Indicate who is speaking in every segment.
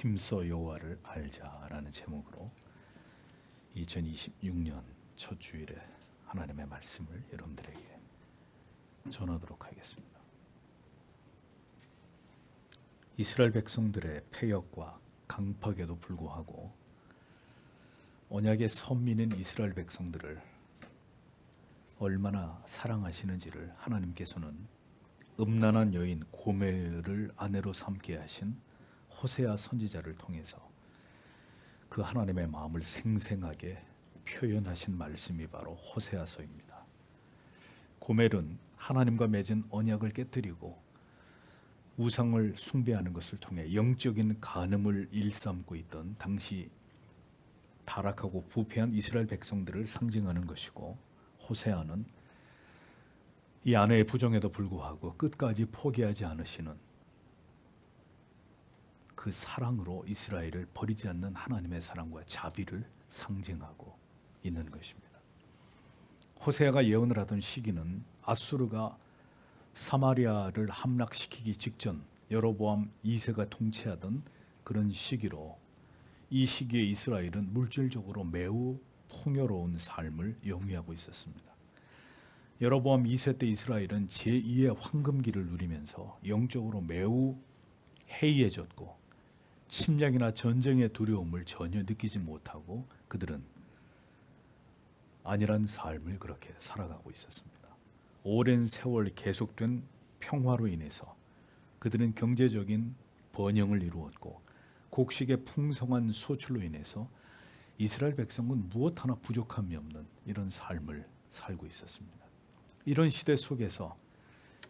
Speaker 1: 힘써 여호와를 알자라는 제목으로 2026년 첫 주일에 하나님의 말씀을 여러분들에게 전하도록 하겠습니다. 이스라엘 백성들의 패역과 강팍에도 불구하고 언약의 선민인 이스라엘 백성들을 얼마나 사랑하시는지를 하나님께서는 음란한 여인 고멜을 아내로 삼게 하신 호세아 선지자를 통해서 그 하나님의 마음을 생생하게 표현하신 말씀이 바로 호세아서입니다. 고멜은 하나님과 맺은 언약을 깨뜨리고 우상을 숭배하는 것을 통해 영적인 간음을 일삼고 있던 당시 타락하고 부패한 이스라엘 백성들을 상징하는 것이고, 호세아는 이 아내의 부정에도 불구하고 끝까지 포기하지 않으시는 그 사랑으로 이스라엘을 버리지 않는 하나님의 사랑과 자비를 상징하고 있는 것입니다. 호세아가 예언을 하던 시기는 아수르가 사마리아를 함락시키기 직전 여로보암 2세가 통치하던 그런 시기로, 이 시기에 이스라엘은 물질적으로 매우 풍요로운 삶을 영위하고 있었습니다. 여로보암 2세 때 이스라엘은 제2의 황금기를 누리면서 영적으로 매우 해이해졌고 침략이나 전쟁의 두려움을 전혀 느끼지 못하고 그들은 안일한 삶을 그렇게 살아가고 있었습니다. 오랜 세월 계속된 평화로 인해서 그들은 경제적인 번영을 이루었고 곡식의 풍성한 소출로 인해서 이스라엘 백성은 무엇 하나 부족함이 없는 이런 삶을 살고 있었습니다. 이런 시대 속에서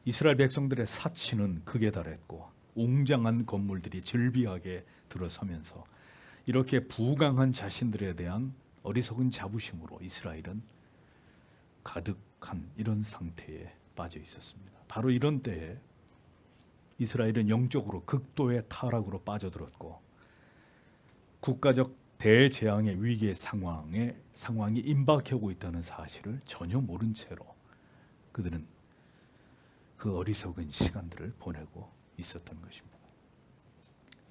Speaker 1: 이스라엘 백성들의 사치는 극에 달했고 웅장한 건물들이 즐비하게 들어서면서 이렇게 부강한 자신들에 대한 어리석은 자부심으로 이스라엘은 가득한 이런 상태에 빠져 있었습니다. 바로 이런 때에 이스라엘은 영적으로 극도의 타락으로 빠져들었고 국가적 대재앙의 위기의 상황이 임박하고 있다는 사실을 전혀 모른 채로 그들은 그 어리석은 시간들을 보내고 있었던 것입니다.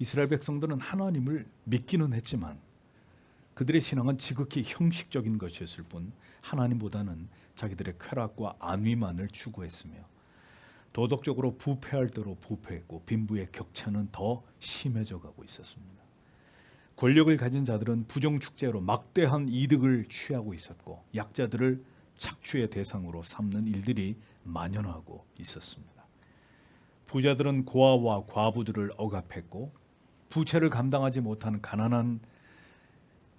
Speaker 1: 이스라엘 백성들은 하나님을 믿기는 했지만 그들의 신앙은 지극히 형식적인 것이었을 뿐 하나님보다는 자기들의 쾌락과 안위만을 추구했으며 도덕적으로 부패할 대로 부패했고 빈부의 격차는 더 심해져 가고 있었습니다. 권력을 가진 자들은 부정축제로 막대한 이득을 취하고 있었고 약자들을 착취의 대상으로 삼는 일들이 만연하고 있었습니다. 부자들은 고아와 과부들을 억압했고 부채를 감당하지 못하는 가난한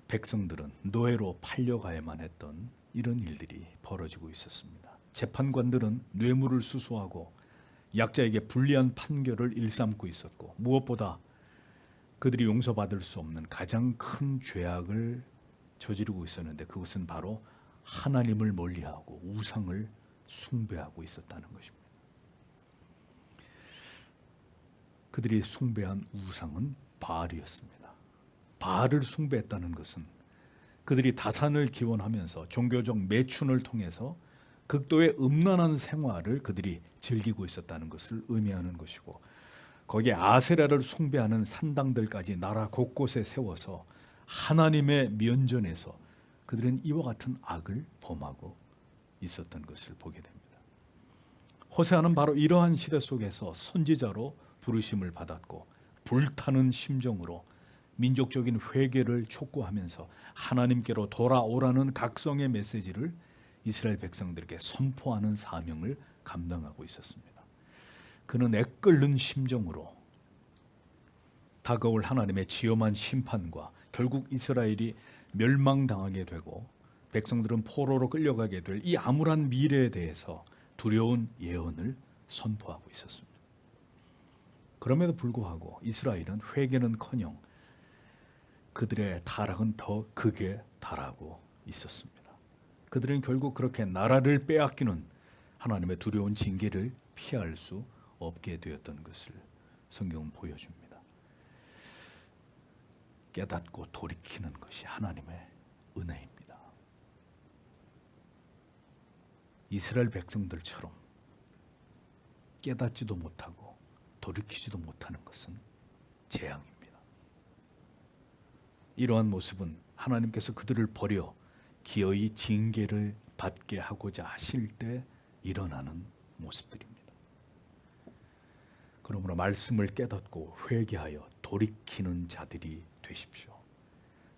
Speaker 1: 백성들은 노예로 팔려가야만 했던 이런 일들이 벌어지고 있었습니다. 재판관들은 뇌물을 수수하고 약자에게 불리한 판결을 일삼고 있었고 무엇보다 그들이 용서받을 수 없는 가장 큰 죄악을 저지르고 있었는데 그것은 바로 하나님을 멀리하고 우상을 숭배하고 있었다는 것입니다. 그들이 숭배한 우상은 바알이었습니다. 바알을 숭배했다는 것은 그들이 다산을 기원하면서 종교적 매춘을 통해서 극도의 음란한 생활을 그들이 즐기고 있었다는 것을 의미하는 것이고, 거기에 아세라를 숭배하는 산당들까지 나라 곳곳에 세워서 하나님의 면전에서 그들은 이와 같은 악을 범하고 있었던 것을 보게 됩니다. 호세아는 바로 이러한 시대 속에서 선지자로 부르심을 받았고 불타는 심정으로 민족적인 회개를 촉구하면서 하나님께로 돌아오라는 각성의 메시지를 이스라엘 백성들에게 선포하는 사명을 감당하고 있었습니다. 그는 애끓는 심정으로 다가올 하나님의 지엄한 심판과 결국 이스라엘이 멸망당하게 되고 백성들은 포로로 끌려가게 될 이 암울한 미래에 대해서 두려운 예언을 선포하고 있었습니다. 그럼에도 불구하고 이스라엘은 회개는커녕 그들의 타락은 더 극에 달하고 있었습니다. 그들은 결국 그렇게 나라를 빼앗기는 하나님의 두려운 징계를 피할 수 없게 되었던 것을 성경은 보여줍니다. 깨닫고 돌이키는 것이 하나님의 은혜입니다. 이스라엘 백성들처럼 깨닫지도 못하고 돌이키지도 못하는 것은 재앙입니다. 이러한 모습은 하나님께서 그들을 버려 기어이 징계를 받게 하고자 하실 때 일어나는 모습들입니다. 그러므로 말씀을 깨닫고 회개하여 돌이키는 자들이 되십시오.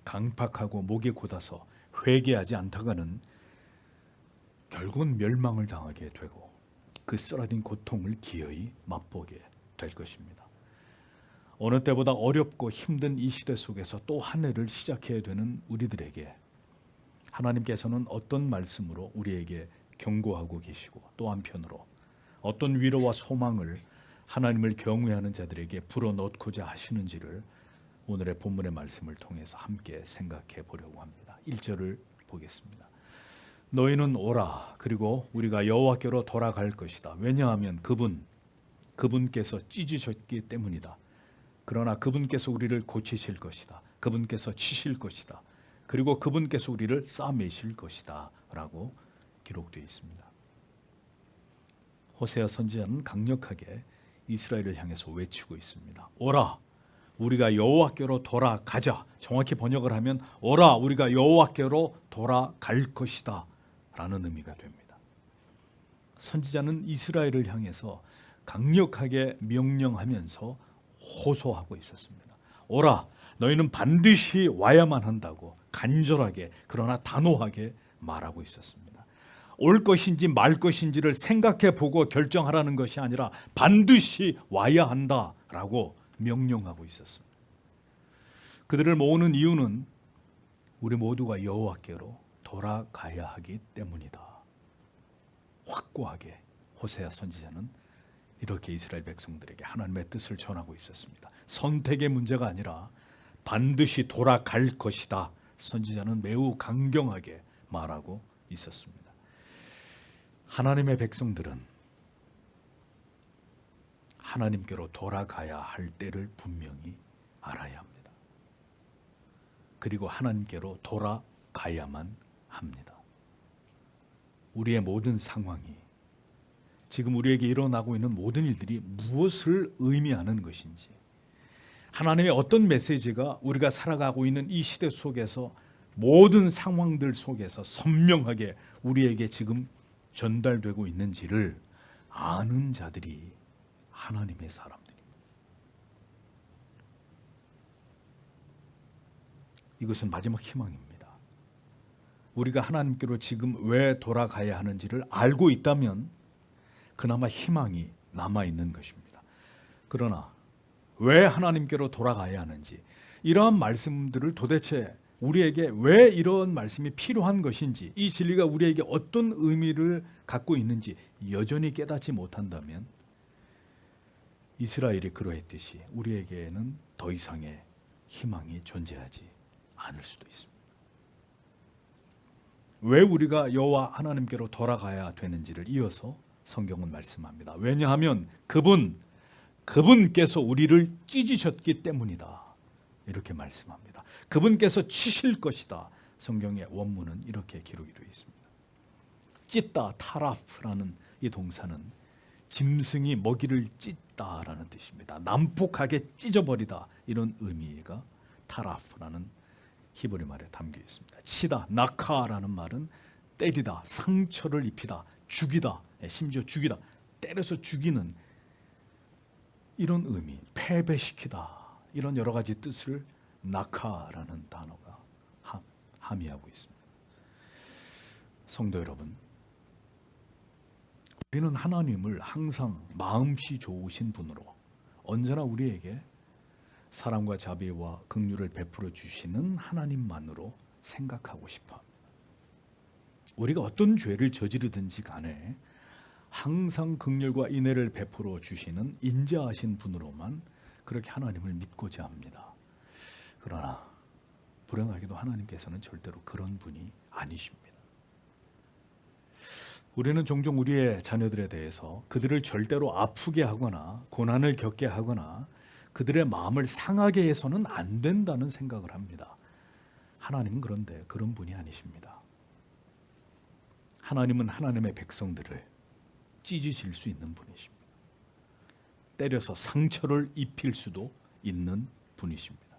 Speaker 1: 강팍하고 목이 곧아서 회개하지 않다가는 결국은 멸망을 당하게 되고 그 쓰라린 고통을 기어이 맛보게 될 것입니다. 어느 때보다 어렵고 힘든 이 시대 속에서 또 한 해를 시작해야 되는 우리들에게 하나님께서는 어떤 말씀으로 우리에게 경고하고 계시고 또 한편으로 어떤 위로와 소망을 하나님을 경외하는 자들에게 불어넣고자 하시는지를 오늘의 본문의 말씀을 통해서 함께 생각해 보려고 합니다. 1절을 보겠습니다. 너희는 오라. 그리고 우리가 여호와께로 돌아갈 것이다. 왜냐하면 그분께서 찢으셨기 때문이다. 그러나 그분께서 우리를 고치실 것이다. 그분께서 치실 것이다. 그리고 그분께서 우리를 싸매실 것이다 라고 기록되어 있습니다. 호세아 선지자는 강력하게 이스라엘을 향해서 외치고 있습니다. 오라, 우리가 여호와께로 돌아가자. 정확히 번역을 하면 오라, 우리가 여호와께로 돌아갈 것이다 라는 의미가 됩니다. 선지자는 이스라엘을 향해서 강력하게 명령하면서 호소하고 있었습니다. 오라, 너희는 반드시 와야만 한다고 간절하게 그러나 단호하게 말하고 있었습니다. 올 것인지 말 것인지를 생각해 보고 결정하라는 것이 아니라 반드시 와야 한다라고 명령하고 있었습니다. 그들을 모으는 이유는 우리 모두가 여호와께로 돌아가야 하기 때문이다. 확고하게 호세아 선지자는 이렇게 이스라엘 백성들에게 하나님의 뜻을 전하고 있었습니다. 선택의 문제가 아니라 반드시 돌아갈 것이다. 선지자는 매우 강경하게 말하고 있었습니다. 하나님의 백성들은 하나님께로 돌아가야 할 때를 분명히 알아야 합니다. 그리고 하나님께로 돌아가야만 합니다. 우리의 모든 상황이 지금 우리에게 일어나고 있는 모든 일들이 무엇을 의미하는 것인지, 하나님의 어떤 메시지가 우리가 살아가고 있는 이 시대 속에서 모든 상황들 속에서 선명하게 우리에게 지금 전달되고 있는지를 아는 자들이 하나님의 사람들입니다. 이것은 마지막 희망입니다. 우리가 하나님께로 지금 왜 돌아가야 하는지를 알고 있다면 그나마 희망이 남아있는 것입니다. 그러나 왜 하나님께로 돌아가야 하는지, 이러한 말씀들을 도대체 우리에게 왜 이런 말씀이 필요한 것인지, 이 진리가 우리에게 어떤 의미를 갖고 있는지 여전히 깨닫지 못한다면 이스라엘이 그러했듯이 우리에게는 더 이상의 희망이 존재하지 않을 수도 있습니다. 왜 우리가 여호와 하나님께로 돌아가야 되는지를 이어서 성경은 말씀합니다. 왜냐하면 그분께서 우리를 찢으셨기 때문이다. 이렇게 말씀합니다. 그분께서 치실 것이다. 성경의 원문은 이렇게 기록이 되어 있습니다. 찢다, 타라프라는 이 동사는 짐승이 먹이를 찢다라는 뜻입니다. 난폭하게 찢어버리다, 이런 의미가 타라프라는 히브리 말에 담겨 있습니다. 치다, 나카라는 말은 때리다, 상처를 입히다, 죽이다, 심지어 죽이다, 때려서 죽이는 이런 의미, 패배시키다, 이런 여러 가지 뜻을 나카라는 단어가 함의하고 있습니다. 성도 여러분, 우리는 하나님을 항상 마음씨 좋으신 분으로 언제나 우리에게 사랑과 자비와 긍휼을 베풀어 주시는 하나님만으로 생각하고 싶어 합니다. 우리가 어떤 죄를 저지르든지 간에 항상 긍휼과 인애를 베풀어 주시는 인자하신 분으로만 그렇게 하나님을 믿고자 합니다. 그러나 불행하게도 하나님께서는 절대로 그런 분이 아니십니다. 우리는 종종 우리의 자녀들에 대해서 그들을 절대로 아프게 하거나 고난을 겪게 하거나 그들의 마음을 상하게 해서는 안 된다는 생각을 합니다. 하나님은 그런데 그런 분이 아니십니다. 하나님은 하나님의 백성들을 찢으실 수 있는 분이십니다. 때려서 상처를 입힐 수도 있는 분이십니다.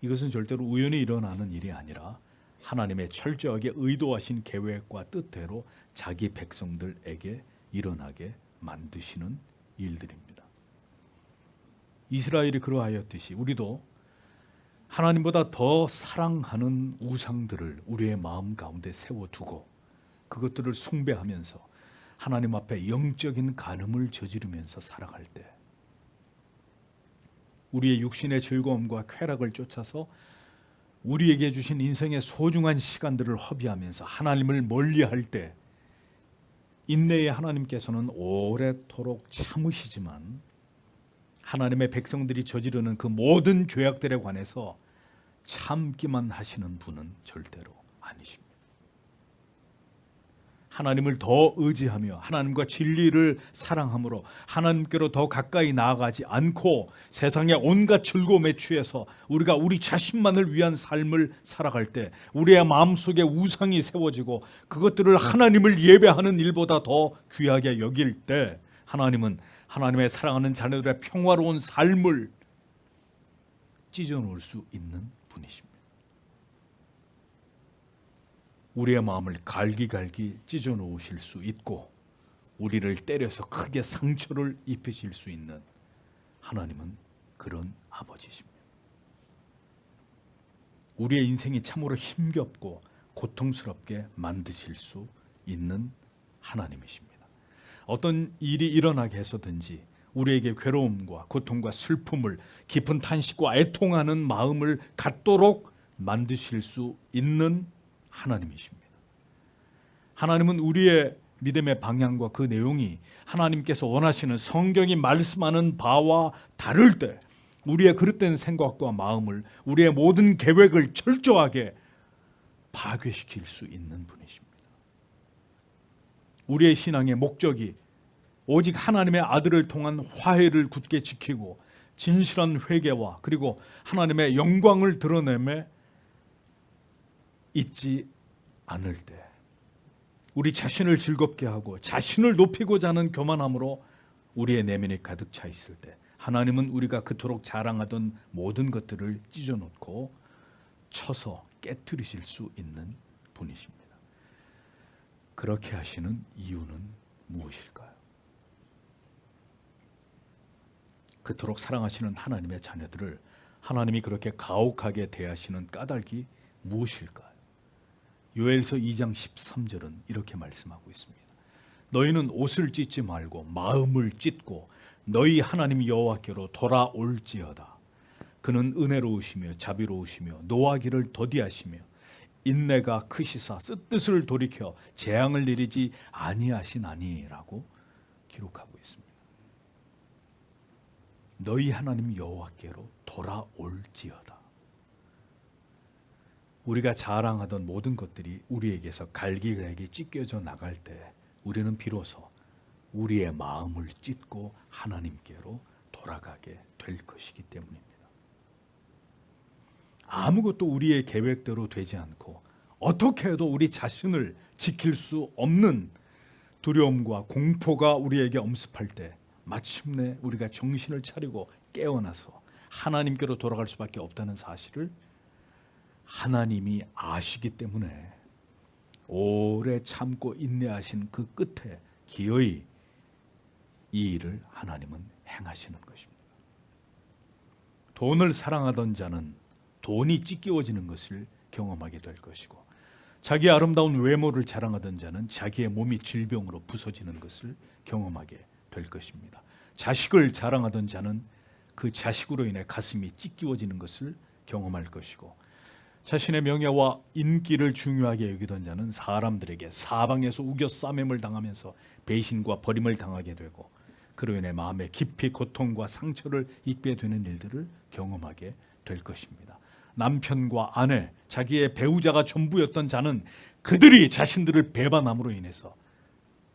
Speaker 1: 이것은 절대로 우연히 일어나는 일이 아니라 하나님의 철저하게 의도하신 계획과 뜻대로 자기 백성들에게 일어나게 만드시는 일들입니다. 이스라엘이 그러하였듯이 우리도 하나님보다 더 사랑하는 우상들을 우리의 마음 가운데 세워두고 그것들을 숭배하면서 하나님 앞에 영적인 간음을 저지르면서 살아갈 때 우리의 육신의 즐거움과 쾌락을 쫓아서 우리에게 주신 인생의 소중한 시간들을 허비하면서 하나님을 멀리할 때 인내의 하나님께서는 오래도록 참으시지만 하나님의 백성들이 저지르는 그 모든 죄악들에 관해서 참기만 하시는 분은 절대로 아니십니다. 하나님을 더 의지하며 하나님과 진리를 사랑함으로 하나님께로 더 가까이 나아가지 않고 세상의 온갖 즐거움에 취해서 우리가 우리 자신만을 위한 삶을 살아갈 때 우리의 마음속에 우상이 세워지고 그것들을 하나님을 예배하는 일보다 더 귀하게 여길 때 하나님은 하나님의 사랑하는 자녀들의 평화로운 삶을 찢어놓을 수 있는 분이십니다. 우리의 마음을 갈기갈기 찢어놓으실 수 있고 우리를 때려서 크게 상처를 입히실 수 있는 하나님은 그런 아버지십니다. 우리의 인생이 참으로 힘겹고 고통스럽게 만드실 수 있는 하나님이십니다. 어떤 일이 일어나게 해서든지 우리에게 괴로움과 고통과 슬픔을 깊은 탄식과 애통하는 마음을 갖도록 만드실 수 있는 하나님이십니다. 하나님은 우리의 믿음의 방향과 그 내용이 하나님께서 원하시는 성경이 말씀하는 바와 다를 때 우리의 그릇된 생각과 마음을 우리의 모든 계획을 철저하게 파괴시킬 수 있는 분이십니다. 우리의 신앙의 목적이 오직 하나님의 아들을 통한 화해를 굳게 지키고 진실한 회개와 그리고 하나님의 영광을 드러내며 있지 않을 때 우리 자신을 즐겁게 하고 자신을 높이고자 하는 교만함으로 우리의 내면이 가득 차 있을 때 하나님은 우리가 그토록 자랑하던 모든 것들을 찢어놓고 쳐서 깨뜨리실 수 있는 분이십니다. 그렇게 하시는 이유는 무엇일까요? 그토록 사랑하시는 하나님의 자녀들을 하나님이 그렇게 가혹하게 대하시는 까닭이 무엇일까요? 요엘서 2장 13절은 이렇게 말씀하고 있습니다. 너희는 옷을 찢지 말고 마음을 찢고 너희 하나님 여호와께로 돌아올지어다. 그는 은혜로우시며 자비로우시며 노하기를 더디하시며 인내가 크시사 뜻을 돌이켜 재앙을 내리지 아니하시나니라고 기록하고 있습니다. 너희 하나님 여호와께로 돌아올지어다. 우리가 자랑하던 모든 것들이 우리에게서 갈기갈기 찢겨져 나갈 때 우리는 비로소 우리의 마음을 찢고 하나님께로 돌아가게 될 것이기 때문입니다. 아무것도 우리의 계획대로 되지 않고 어떻게 해도 우리 자신을 지킬 수 없는 두려움과 공포가 우리에게 엄습할 때 마침내 우리가 정신을 차리고 깨어나서 하나님께로 돌아갈 수밖에 없다는 사실을 하나님이 아시기 때문에 오래 참고 인내하신 그 끝에 기어이 이 일을 하나님은 행하시는 것입니다. 돈을 사랑하던 자는 돈이 찢기워지는 것을 경험하게 될 것이고 자기의 아름다운 외모를 자랑하던 자는 자기의 몸이 질병으로 부서지는 것을 경험하게 될 것입니다. 자식을 자랑하던 자는 그 자식으로 인해 가슴이 찢기워지는 것을 경험할 것이고 자신의 명예와 인기를 중요하게 여기던 자는 사람들에게 사방에서 우겨 싸매을 당하면서 배신과 버림을 당하게 되고 그로 인해 마음에 깊이 고통과 상처를 입게 되는 일들을 경험하게 될 것입니다. 남편과 아내, 자기의 배우자가 전부였던 자는 그들이 자신들을 배반함으로 인해서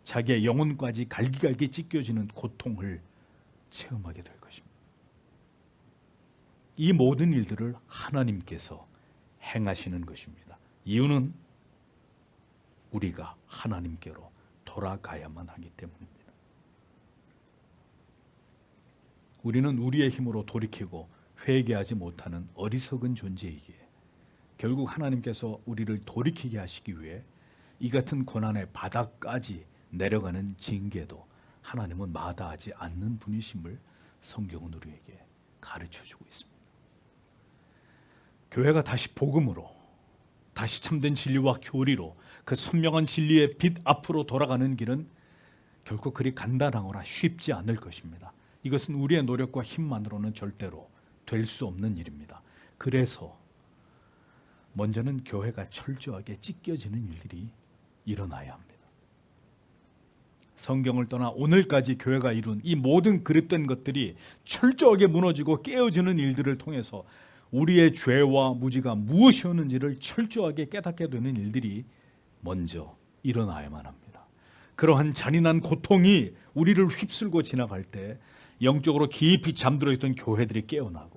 Speaker 1: 자기의 영혼까지 갈기갈기 찢겨지는 고통을 체험하게 될 것입니다. 이 모든 일들을 하나님께서 행하시는 것입니다. 이유는 우리가 하나님께로 돌아가야만 하기 때문입니다. 우리는 우리의 힘으로 돌이키고 회개하지 못하는 어리석은 존재이기에 결국 하나님께서 우리를 돌이키게 하시기 위해 이 같은 고난의 바닥까지 내려가는 징계도 하나님은 마다하지 않는 분이심을 성경은 우리에게 가르쳐주고 있습니다. 교회가 다시 복음으로, 다시 참된 진리와 교리로 그 선명한 진리의 빛 앞으로 돌아가는 길은 결코 그리 간단하거나 쉽지 않을 것입니다. 이것은 우리의 노력과 힘만으로는 절대로 될 수 없는 일입니다. 그래서 먼저는 교회가 철저하게 찢겨지는 일들이 일어나야 합니다. 성경을 떠나 오늘까지 교회가 이룬 이 모든 그릇된 것들이 철저하게 무너지고 깨어지는 일들을 통해서 우리의 죄와 무지가 무엇이었는지를 철저하게 깨닫게 되는 일들이 먼저 일어나야만 합니다. 그러한 잔인한 고통이 우리를 휩쓸고 지나갈 때 영적으로 깊이 잠들어 있던 교회들이 깨어나고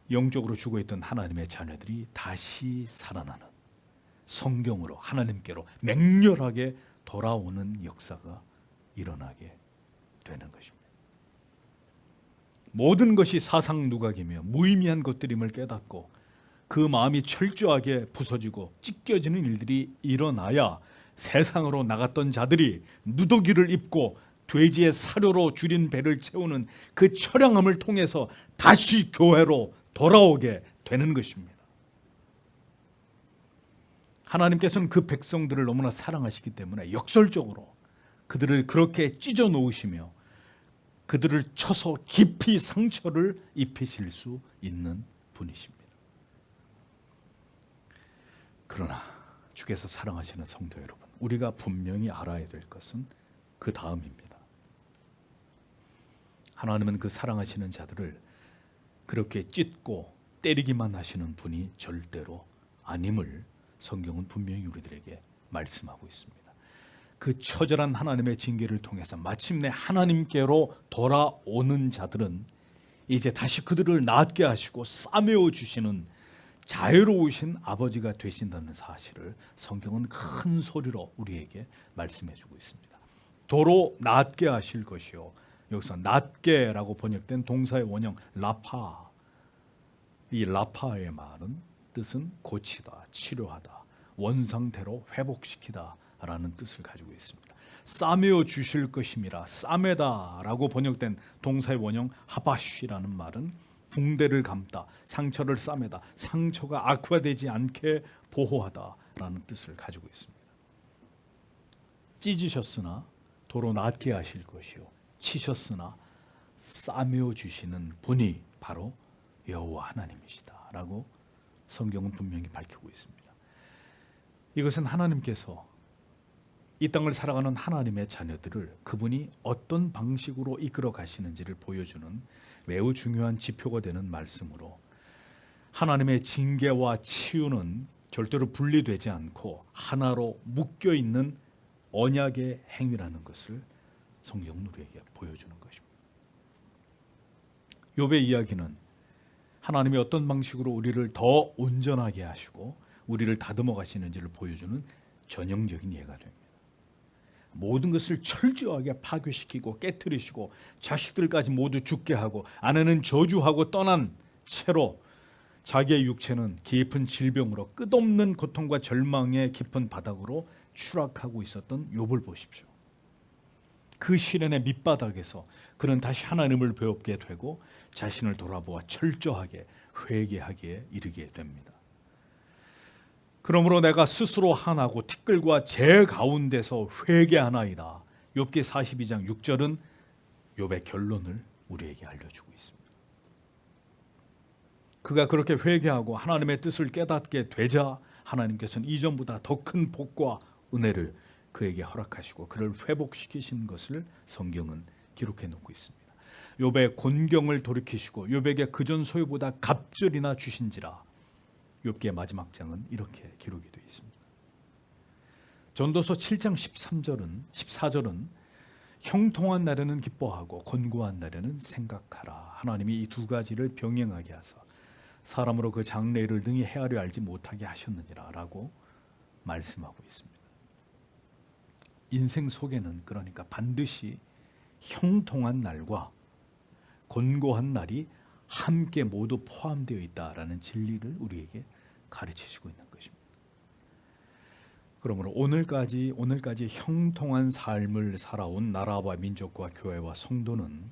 Speaker 1: 영적으로 죽어있던 하나님의 자녀들이 다시 살아나는, 성경으로 하나님께로 맹렬하게 돌아오는 역사가 일어나게 되는 것입니다. 모든 것이 사상 누각이며 무의미한 것들임을 깨닫고 그 마음이 철저하게 부서지고 찢겨지는 일들이 일어나야 세상으로 나갔던 자들이 누더기를 입고 돼지의 사료로 줄인 배를 채우는 그 처량함을 통해서 다시 교회로 돌아오게 되는 것입니다. 하나님께서는 그 백성들을 너무나 사랑하시기 때문에 역설적으로 그들을 그렇게 찢어 놓으시며 그들을 쳐서 깊이 상처를 입히실 수 있는 분이십니다. 그러나 주께서 사랑하시는 성도 여러분, 우리가 분명히 알아야 될 것은 그 다음입니다. 하나님은 그 사랑하시는 자들을 그렇게 찢고 때리기만 하시는 분이 절대로 아님을 성경은 분명히 우리들에게 말씀하고 있습니다. 그 처절한 하나님의 징계를 통해서 마침내 하나님께로 돌아오는 자들은 이제 다시 그들을 낫게 하시고 싸매어 주시는 자유로우신 아버지가 되신다는 사실을 성경은 큰 소리로 우리에게 말씀해 주고 있습니다. 도로 낫게 하실 것이요, 여기서 낫게라고 번역된 동사의 원형 라파, 이 라파의 말은 뜻은 고치다, 치료하다, 원상대로 회복시키다 라는 뜻을 가지고 있습니다. 싸매어 주실 것임이라, 싸매다라고 번역된 동사의 원형 하바쉬라는 말은 붕대를 감다, 상처를 싸매다, 상처가 악화되지 않게 보호하다라는 뜻을 가지고 있습니다. 찢으셨으나 도로 낫게 하실 것이요, 치셨으나 싸매어 주시는 분이 바로 여호와 하나님이시다라고 성경은 분명히 밝히고 있습니다. 이것은 하나님께서 이 땅을 살아가는 하나님의 자녀들을 그분이 어떤 방식으로 이끌어 가시는지를 보여주는 매우 중요한 지표가 되는 말씀으로, 하나님의 징계와 치유는 절대로 분리되지 않고 하나로 묶여 있는 언약의 행위라는 것을 성경은 우리에게 보여주는 것입니다. 욥의 이야기는 하나님이 어떤 방식으로 우리를 더 온전하게 하시고 우리를 다듬어 가시는지를 보여주는 전형적인 예가 됩니다. 모든 것을 철저하게 파괴시키고 깨뜨리시고 자식들까지 모두 죽게 하고 아내는 저주하고 떠난 채로 자기의 육체는 깊은 질병으로 끝없는 고통과 절망의 깊은 바닥으로 추락하고 있었던 욥을 보십시오. 그 시련의 밑바닥에서 그는 다시 하나님을 배웁게 되고 자신을 돌아보아 철저하게 회개하기에 이르게 됩니다. 그러므로 내가 스스로 하나고 티끌과 재 가운데서 회개하나이다. 욥기 42장 6절은 욥의 결론을 우리에게 알려주고 있습니다. 그가 그렇게 회개하고 하나님의 뜻을 깨닫게 되자 하나님께서는 이전보다 더 큰 복과 은혜를 그에게 허락하시고 그를 회복시키신 것을 성경은 기록해 놓고 있습니다. 욥의 곤경을 돌이키시고 욥에게 그전 소유보다 갑절이나 주신지라. 욥기의 마지막 장은 이렇게 기록이 되어 있습니다. 전도서 7장 14절은 형통한 날에는 기뻐하고 곤고한 날에는 생각하라. 하나님이 이 두 가지를 병행하게 하사 사람으로 그 장래일을 능히 헤아려 알지 못하게 하셨느니라 라고 말씀하고 있습니다. 인생 속에는 그러니까 반드시 형통한 날과 곤고한 날이 함께 모두 포함되어 있다라는 진리를 우리에게 가르치시고 있는 것입니다. 그러므로 오늘까지 형통한 삶을 살아온 나라와 민족과 교회와 성도는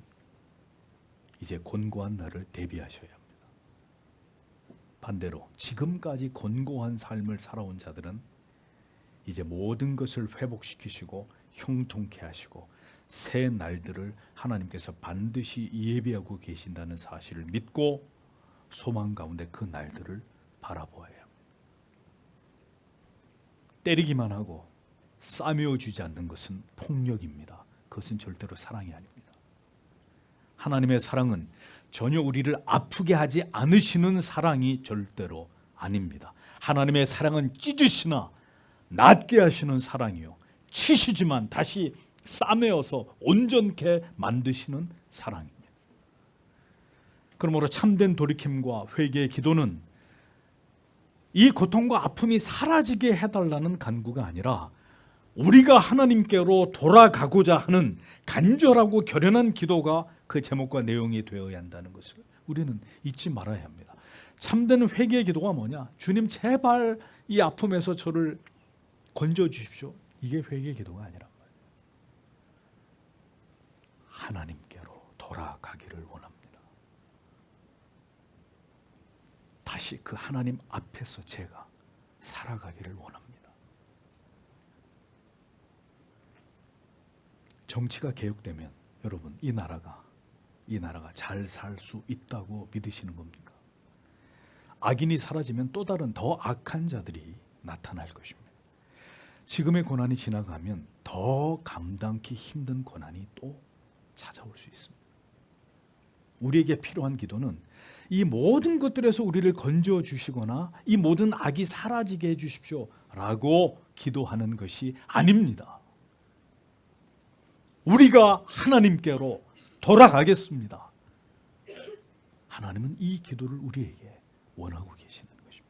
Speaker 1: 이제 곤고한 날을 대비하셔야 합니다. 반대로 지금까지 곤고한 삶을 살아온 자들은 이제 모든 것을 회복시키시고 형통케 하시고 새 날들을 하나님께서 반드시 예비하고 계신다는 사실을 믿고 소망 가운데 그 날들을 바라보아야 합니다. 때리기만 하고 싸매어 주지 않는 것은 폭력입니다. 그것은 절대로 사랑이 아닙니다. 하나님의 사랑은 전혀 우리를 아프게 하지 않으시는 사랑이 절대로 아닙니다. 하나님의 사랑은 찢으시나 낫게 하시는 사랑이요, 치시지만 다시 싸매어서 온전케 만드시는 사랑입니다. 그러므로 참된 돌이킴과 회개의 기도는 이 고통과 아픔이 사라지게 해달라는 간구가 아니라 우리가 하나님께로 돌아가고자 하는 간절하고 결연한 기도가 그 제목과 내용이 되어야 한다는 것을 우리는 잊지 말아야 합니다. 참된 회개의 기도가 뭐냐? 주님 제발 이 아픔에서 저를 건져 주십시오. 이게 회개의 기도가 아니란 말이에요. 하나님께로 돌아가기를 원합니다. 다시 그 하나님 앞에서 제가 살아가기를 원합니다. 정치가 개혁되면 여러분 이 나라가 잘 살 수 있다고 믿으시는 겁니까? 악인이 사라지면 또 다른 더 악한 자들이 나타날 것입니다. 지금의 고난이 지나가면 더 감당기 힘든 고난이 또 찾아올 수 있습니다. 우리에게 필요한 기도는 이 모든 것들에서 우리를 건져 주시거나 이 모든 악이 사라지게 해 주십시오 라고 기도하는 것이 아닙니다. 우리가 하나님께로 돌아가겠습니다. 하나님은 이 기도를 우리에게 원하고 계시는 것입니다.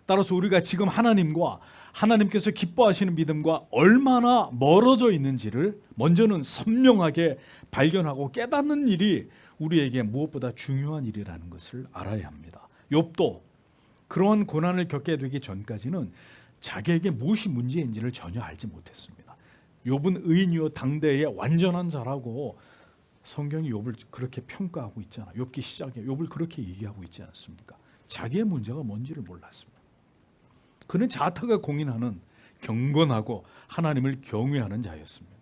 Speaker 1: 따라서 우리가 지금 하나님과 하나님께서 기뻐하시는 믿음과 얼마나 멀어져 있는지를 먼저는 선명하게 발견하고 깨닫는 일이 우리에게 무엇보다 중요한 일이라는 것을 알아야 합니다. 욥도 그러한 고난을 겪게 되기 전까지는 자기에게 무엇이 문제인지를 전혀 알지 못했습니다. 욥은 의인이요 당대의 완전한 자라고 성경이 욥을 그렇게 평가하고 있잖아요. 욥기 시작에 욥을 그렇게 얘기하고 있지 않습니까? 자기의 문제가 뭔지를 몰랐습니다. 그는 자타가 공인하는 경건하고 하나님을 경외하는 자였습니다.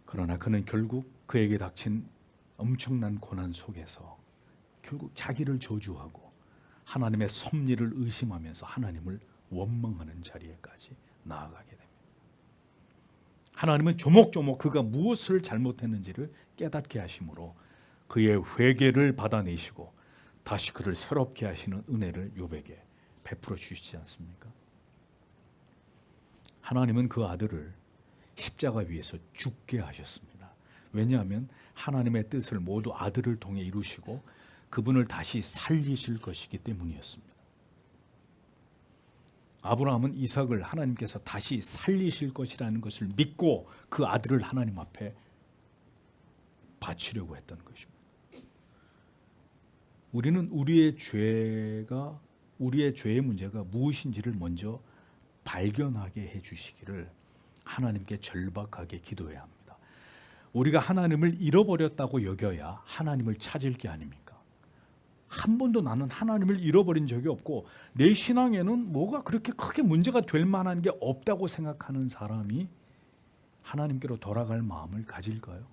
Speaker 1: 그러나 그는 결국 그에게 닥친 엄청난 고난 속에서 결국 자기를 저주하고 하나님의 섭리를 의심하면서 하나님을 원망하는 자리에까지 나아가게 됩니다. 하나님은 조목조목 그가 무엇을 잘못했는지를 깨닫게 하심으로 그의 회개를 받아내시고 다시 그를 새롭게 하시는 은혜를 욥에게 베풀어 주시지 않습니까? 하나님은 그 아들을 십자가 위에서 죽게 하셨습니다. 왜냐하면 하나님의 뜻을 모두 아들을 통해 이루시고 그분을 다시 살리실 것이기 때문이었습니다. 아브라함은 이삭을 하나님께서 다시 살리실 것이라는 것을 믿고 그 아들을 하나님 앞에 바치려고 했던 것입니다. 우리는 우리의 죄의 문제가 무엇인지를 먼저 발견하게 해주시기를 하나님께 절박하게 기도해야 합니다. 우리가 하나님을 잃어버렸다고 여겨야 하나님을 찾을 게 아닙니까? 한 번도 나는 하나님을 잃어버린 적이 없고 내 신앙에는 뭐가 그렇게 크게 문제가 될 만한 게 없다고 생각하는 사람이 하나님께로 돌아갈 마음을 가질까요?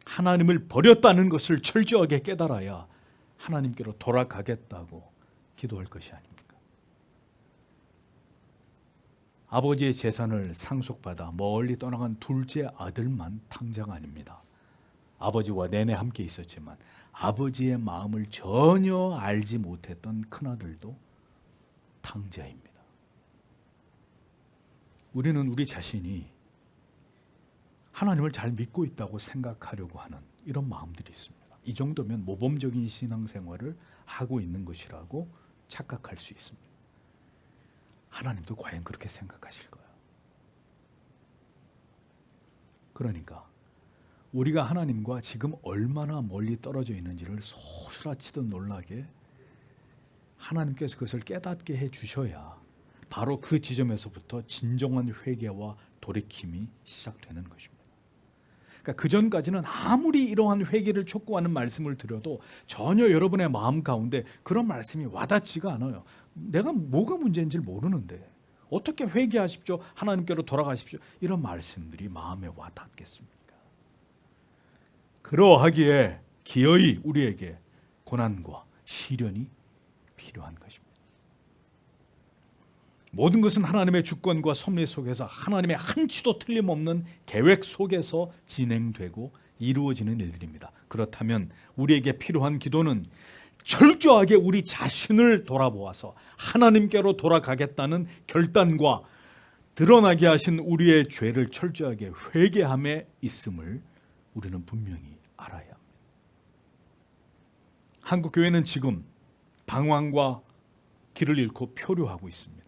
Speaker 1: 하나님을 버렸다는 것을 철저하게 깨달아야 하나님께로 돌아가겠다고 기도할 것이 아닙니까? 아버지의 재산을 상속받아 멀리 떠나간 둘째 아들만 탕자가 아닙니다. 아버지와 내내 함께 있었지만 아버지의 마음을 전혀 알지 못했던 큰아들도 탕자입니다. 우리는 우리 자신이 하나님을 잘 믿고 있다고 생각하려고 하는 이런 마음들이 있습니다. 이 정도면 모범적인 신앙생활을 하고 있는 것이라고 착각할 수 있습니다. 하나님도 과연 그렇게 생각하실까요? 그러니까 우리가 하나님과 지금 얼마나 멀리 떨어져 있는지를 소스라치듯 놀라게 하나님께서 그것을 깨닫게 해 주셔야 바로 그 지점에서부터 진정한 회개와 돌이킴이 시작되는 것입니다. 그러니까 그 전까지는 아무리 이러한 회개를 촉구하는 말씀을 드려도 전혀 여러분의 마음 가운데 그런 말씀이 와닿지가 않아요. 내가 뭐가 문제인지 모르는데 어떻게 회개하십시오, 하나님께로 돌아가십시오, 이런 말씀들이 마음에 와닿겠습니까? 그러하기에 기어이 우리에게 고난과 시련이 필요한 것입니다. 모든 것은 하나님의 주권과 섭리 속에서 하나님의 한치도 틀림없는 계획 속에서 진행되고 이루어지는 일들입니다. 그렇다면 우리에게 필요한 기도는 철저하게 우리 자신을 돌아보아서 하나님께로 돌아가겠다는 결단과 드러나게 하신 우리의 죄를 철저하게 회개함에 있음을 우리는 분명히 알아야 합니다. 한국 교회는 지금 방황과 길을 잃고 표류하고 있습니다.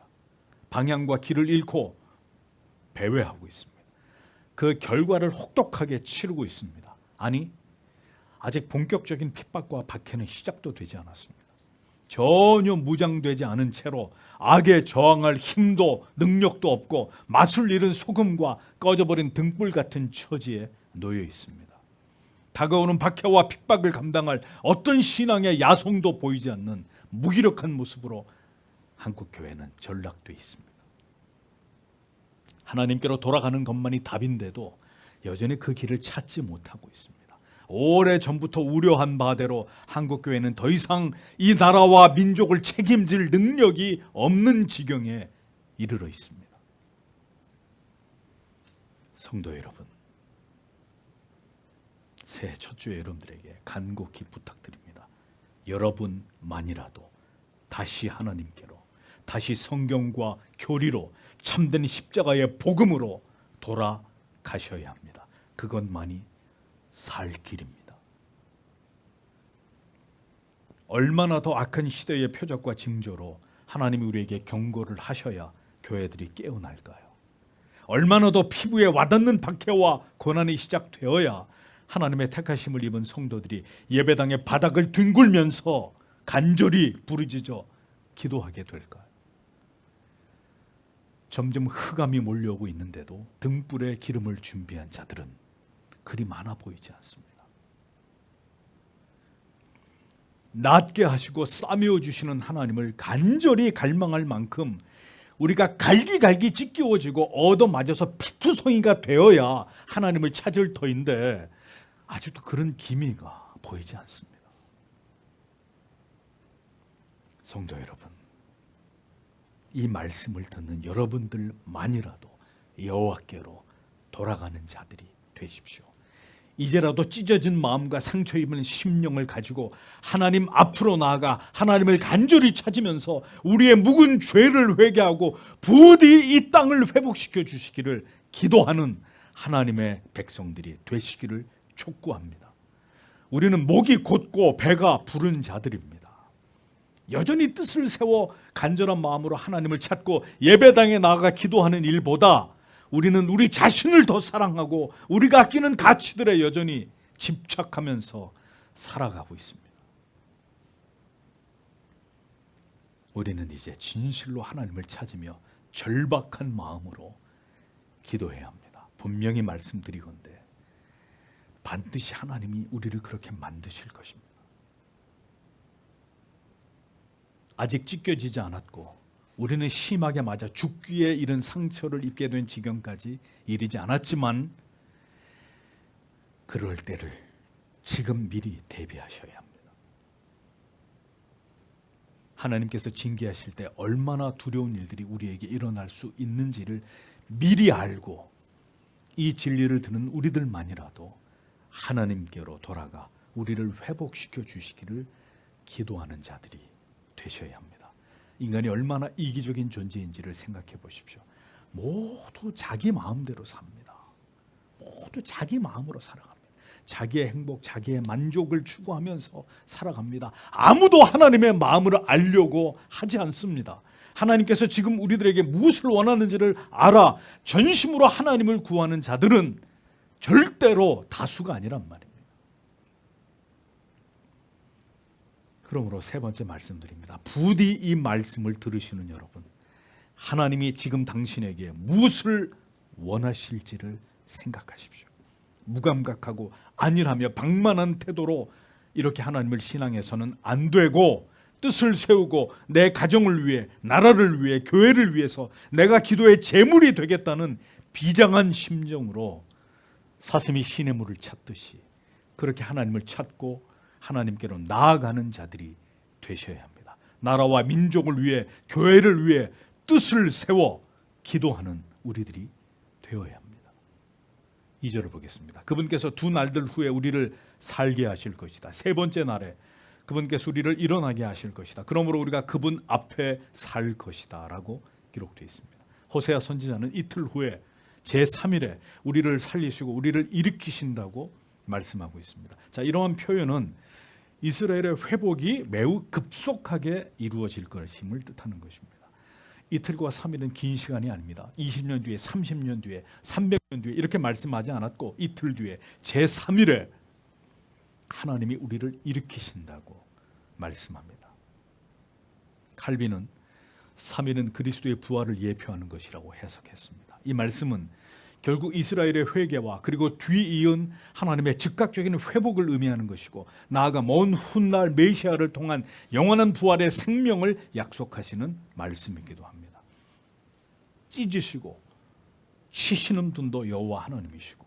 Speaker 1: 방향과 길을 잃고 배회하고 있습니다. 그 결과를 혹독하게 치르고 있습니다. 아니, 아직 본격적인 핍박과 박해는 시작도 되지 않았습니다. 전혀 무장되지 않은 채로 악에 저항할 힘도 능력도 없고 맛을 잃은 소금과 꺼져버린 등불 같은 처지에 놓여 있습니다. 다가오는 박해와 핍박을 감당할 어떤 신앙의 야성도 보이지 않는 무기력한 모습으로 한국 교회는 전락돼 있습니다. 하나님께로 돌아가는 것만이 답인데도 여전히 그 길을 찾지 못하고 있습니다. 오래전부터 우려한 바대로 한국 교회는 더 이상 이 나라와 민족을 책임질 능력이 없는 지경에 이르러 있습니다. 성도 여러분, 새해 첫 주에 여러분들에게 간곡히 부탁드립니다. 여러분만이라도 다시 하나님께로, 다시 성경과 교리로, 참된 십자가의 복음으로 돌아가셔야 합니다. 그것만이 살 길입니다. 얼마나 더 악한 시대의 표적과 징조로 하나님이 우리에게 경고를 하셔야 교회들이 깨어날까요? 얼마나 더 피부에 와닿는 박해와 고난이 시작되어야 하나님의 택하심을 입은 성도들이 예배당의 바닥을 뒹굴면서 간절히 부르짖어 기도하게 될까요? 점점 흑암이 몰려오고 있는데도 등불에 기름을 준비한 자들은 그리 많아 보이지 않습니다. 낫게 하시고 싸매어 주시는 하나님을 간절히 갈망할 만큼 우리가 갈기갈기 찢겨지고 얻어맞아서 피투성이가 되어야 하나님을 찾을 터인데 아직도 그런 기미가 보이지 않습니다. 성도 여러분, 이 말씀을 듣는 여러분들만이라도 여호와께로 돌아가는 자들이 되십시오. 이제라도 찢어진 마음과 상처 입은 심령을 가지고 하나님 앞으로 나아가 하나님을 간절히 찾으면서 우리의 묵은 죄를 회개하고 부디 이 땅을 회복시켜 주시기를 기도하는 하나님의 백성들이 되시기를 촉구합니다. 우리는 목이 곧고 배가 부른 자들입니다. 여전히 뜻을 세워 간절한 마음으로 하나님을 찾고 예배당에 나아가 기도하는 일보다 우리는 우리 자신을 더 사랑하고 우리가 아끼는 가치들에 여전히 집착하면서 살아가고 있습니다. 우리는 이제 진실로 하나님을 찾으며 절박한 마음으로 기도해야 합니다. 분명히 말씀드리건대 반드시 하나님이 우리를 그렇게 만드실 것입니다. 아직 찢겨지지 않았고 우리는 심하게 맞아 죽기에 이른 상처를 입게 된 지경까지 이르지 않았지만 그럴 때를 지금 미리 대비하셔야 합니다. 하나님께서 징계하실 때 얼마나 두려운 일들이 우리에게 일어날 수 있는지를 미리 알고 이 진리를 듣는 우리들만이라도 하나님께로 돌아가 우리를 회복시켜 주시기를 기도하는 자들이 되셔야 합니다. 인간이 얼마나 이기적인 존재인지를 생각해 보십시오. 모두 자기 마음대로 삽니다. 모두 자기 마음으로 살아갑니다. 자기의 행복, 자기의 만족을 추구하면서 살아갑니다. 아무도 하나님의 마음을 알려고 하지 않습니다. 하나님께서 지금 우리들에게 무엇을 원하는지를 알아 전심으로 하나님을 구하는 자들은 절대로 다수가 아니란 말입니다. 그러므로 세 번째 말씀드립니다. 부디 이 말씀을 들으시는 여러분, 하나님이 지금 당신에게 무엇을 원하실지를 생각하십시오. 무감각하고 안일하며 방만한 태도로 이렇게 하나님을 신앙해서는 안 되고, 뜻을 세우고 내 가정을 위해, 나라를 위해, 교회를 위해서 내가 기도의 제물이 되겠다는 비장한 심정으로 사슴이 시냇물을 찾듯이 그렇게 하나님을 찾고 하나님께로 나아가는 자들이 되셔야 합니다. 나라와 민족을 위해, 교회를 위해 뜻을 세워 기도하는 우리들이 되어야 합니다. 2절을 보겠습니다. 그분께서 두 날들 후에 우리를 살게 하실 것이다. 세 번째 날에 그분께서 우리를 일어나게 하실 것이다. 그러므로 우리가 그분 앞에 살 것이다 라고 기록되어 있습니다. 호세아 선지자는 이틀 후에 제3일에 우리를 살리시고 우리를 일으키신다고 말씀하고 있습니다. 자, 이러한 표현은 이스라엘의 회복이 매우 급속하게 이루어질 것임을 뜻하는 것입니다. 이틀과 3일은 긴 시간이 아닙니다. 20년 뒤에, 30년 뒤에, 300년 뒤에 이렇게 말씀하지 않았고, 이틀 뒤에 제3일에 하나님이 우리를 일으키신다고 말씀합니다. 칼빈은 3일은 그리스도의 부활을 예표하는 것이라고 해석했습니다. 이 말씀은 결국 이스라엘의 회개와 그리고 뒤이은 하나님의 즉각적인 회복을 의미하는 것이고, 나아가 먼 훗날 메시아를 통한 영원한 부활의 생명을 약속하시는 말씀이기도 합니다. 찢으시고 치시는 분도 여호와 하나님이시고,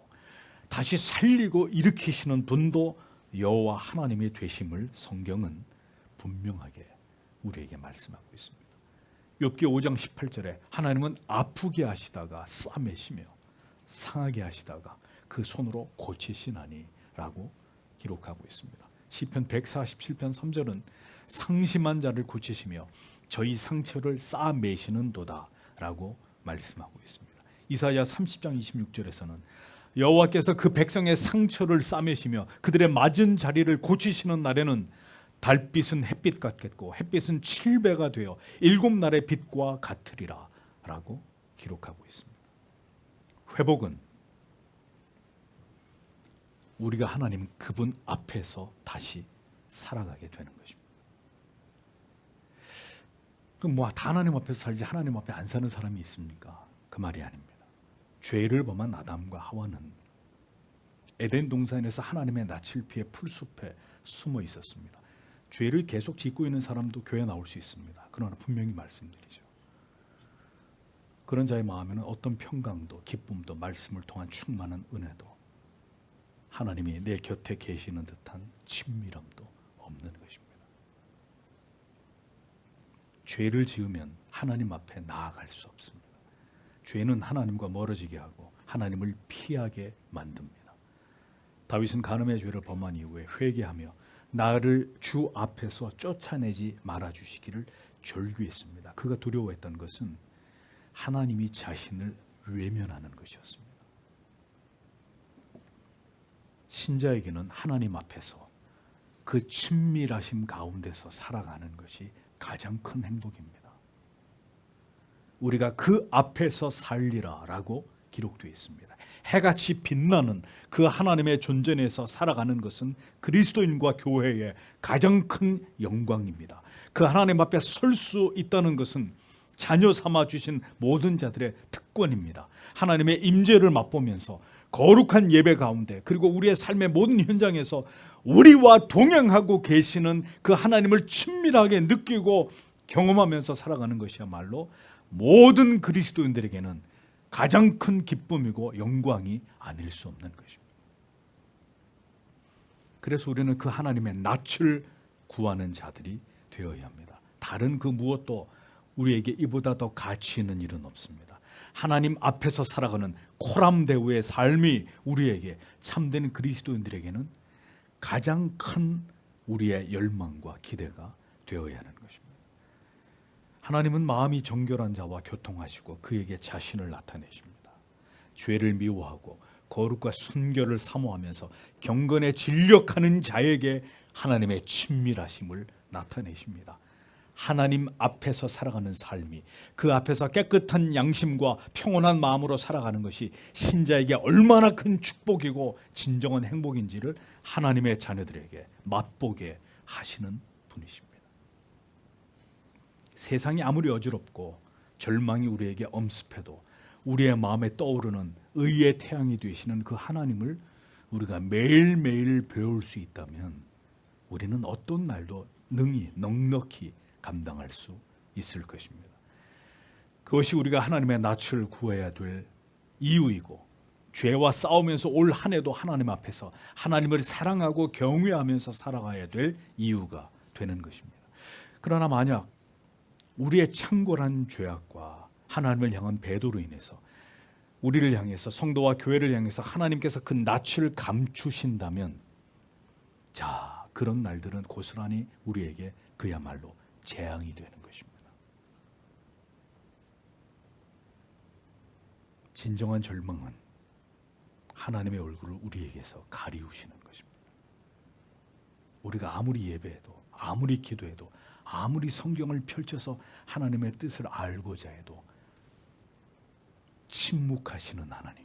Speaker 1: 다시 살리고 일으키시는 분도 여호와 하나님이 되심을 성경은 분명하게 우리에게 말씀하고 있습니다. 욥기 5장 18절에 하나님은 아프게 하시다가 싸매시며 상하게 하시다가 그 손으로 고치시나니 라고 기록하고 있습니다. 시편 147편 3절은 상심한 자를 고치시며 저희 상처를 싸매시는 도다 라고 말씀하고 있습니다. 이사야 30장 26절에서는 여호와께서 그 백성의 상처를 싸매시며 그들의 맞은 자리를 고치시는 날에는 달빛은 햇빛 같겠고 햇빛은 7배가 되어 7날의 빛과 같으리라 라고 기록하고 있습니다. 회복은 우리가 하나님 그분 앞에서 다시 살아가게 되는 것입니다. 그럼 다 하나님 앞에서 살지 하나님 앞에 안 사는 사람이 있습니까? 그 말이 아닙니다. 죄를 범한 아담과 하와는 에덴 동산에서 하나님의 낯을 피해 풀숲에 숨어 있었습니다. 죄를 계속 짓고 있는 사람도 교회에 나올 수 있습니다. 그러나 분명히 말씀드리죠. 그런 자의 마음에는 어떤 평강도 기쁨도 말씀을 통한 충만한 은혜도 하나님이 내 곁에 계시는 듯한 친밀함도 없는 것입니다. 죄를 지으면 하나님 앞에 나아갈 수 없습니다. 죄는 하나님과 멀어지게 하고 하나님을 피하게 만듭니다. 다윗은 간음의 죄를 범한 이후에 회개하며 나를 주 앞에서 쫓아내지 말아주시기를 절규했습니다. 그가 두려워했던 것은 하나님이 자신을 외면하는 것이었습니다. 신자에게는 하나님 앞에서 그 친밀하심 가운데서 살아가는 것이 가장 큰 행복입니다. 우리가 그 앞에서 살리라 라고 기록되어 있습니다. 해같이 빛나는 그 하나님의 존재 내에서 살아가는 것은 그리스도인과 교회의 가장 큰 영광입니다. 그 하나님 앞에 설 수 있다는 것은 자녀 삼아 주신 모든 자들의 특권입니다. 하나님의 임재를 맛보면서 거룩한 예배 가운데 그리고 우리의 삶의 모든 현장에서 우리와 동행하고 계시는 그 하나님을 친밀하게 느끼고 경험하면서 살아가는 것이야말로 모든 그리스도인들에게는 가장 큰 기쁨이고 영광이 아닐 수 없는 것입니다. 그래서 우리는 그 하나님의 낯을 구하는 자들이 되어야 합니다. 다른 그 무엇도 우리에게 이보다 더 가치 있는 일은 없습니다. 하나님 앞에서 살아가는 코람데우의 삶이 우리에게 참된 그리스도인들에게는 가장 큰 우리의 열망과 기대가 되어야 하는 것입니다. 하나님은 마음이 정결한 자와 교통하시고 그에게 자신을 나타내십니다. 죄를 미워하고 거룩과 순결을 사모하면서 경건에 진력하는 자에게 하나님의 친밀하심을 나타내십니다. 하나님 앞에서 살아가는 삶이, 그 앞에서 깨끗한 양심과 평온한 마음으로 살아가는 것이 신자에게 얼마나 큰 축복이고 진정한 행복인지를 하나님의 자녀들에게 맛보게 하시는 분이십니다. 세상이 아무리 어지럽고 절망이 우리에게 엄습해도 우리의 마음에 떠오르는 의의 태양이 되시는 그 하나님을 우리가 매일매일 배울 수 있다면 우리는 어떤 날도 능히 넉넉히 감당할 수 있을 것입니다. 그것이 우리가 하나님의 낯을 구해야 될 이유이고, 죄와 싸우면서 올 한 해도 하나님 앞에서 하나님을 사랑하고 경외하면서 살아가야 될 이유가 되는 것입니다. 그러나 만약 우리의 창궐한 죄악과 하나님을 향한 배도로 인해서 우리를 향해서, 성도와 교회를 향해서 하나님께서 그 낯을 감추신다면, 자, 그런 날들은 고스란히 우리에게 그야말로 재앙이 되는 것입니다. 진정한 절망은 하나님의 얼굴을 우리에게서 가리우시는 것입니다. 우리가 아무리 예배해도, 아무리 기도해도, 아무리 성경을 펼쳐서 하나님의 뜻을 알고자 해도 침묵하시는 하나님,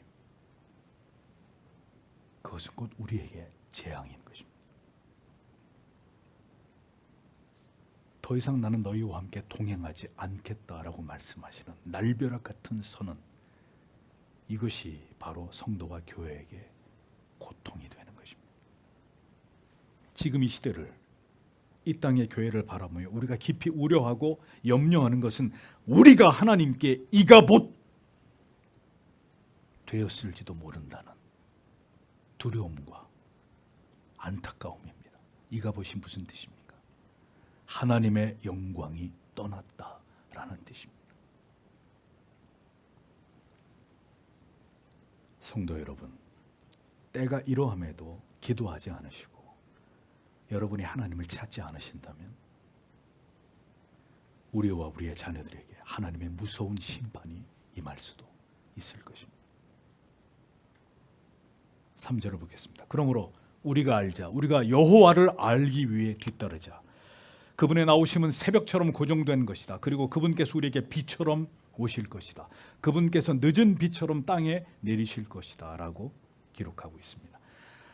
Speaker 1: 그것은 곧 우리에게 재앙인 것입니다. 더 이상 나는 너희와 함께 동행하지 않겠다라고 말씀하시는 날벼락 같은 선언, 이것이 바로 성도와 교회에게 고통이 되는 것입니다. 지금 이 시대를, 이 땅의 교회를 바라보며 우리가 깊이 우려하고 염려하는 것은 우리가 하나님께 이가봇 되었을지도 모른다는 두려움과 안타까움입니다. 이가봇이 무슨 뜻입니까? 하나님의 영광이 떠났다라는 뜻입니다. 성도 여러분, 때가 이러함에도 기도하지 않으시고 여러분이 하나님을 찾지 않으신다면 우리와 우리의 자녀들에게 하나님의 무서운 심판이 임할 수도 있을 것입니다. 3절을 보겠습니다. 그러므로 우리가 알자, 우리가 여호와를 알기 위해 뒤따르자. 그분의 나오심은 새벽처럼 고정된 것이다. 그리고 그분께서 우리에게 비처럼 오실 것이다. 그분께서 늦은 비처럼 땅에 내리실 것이다 라고 기록하고 있습니다.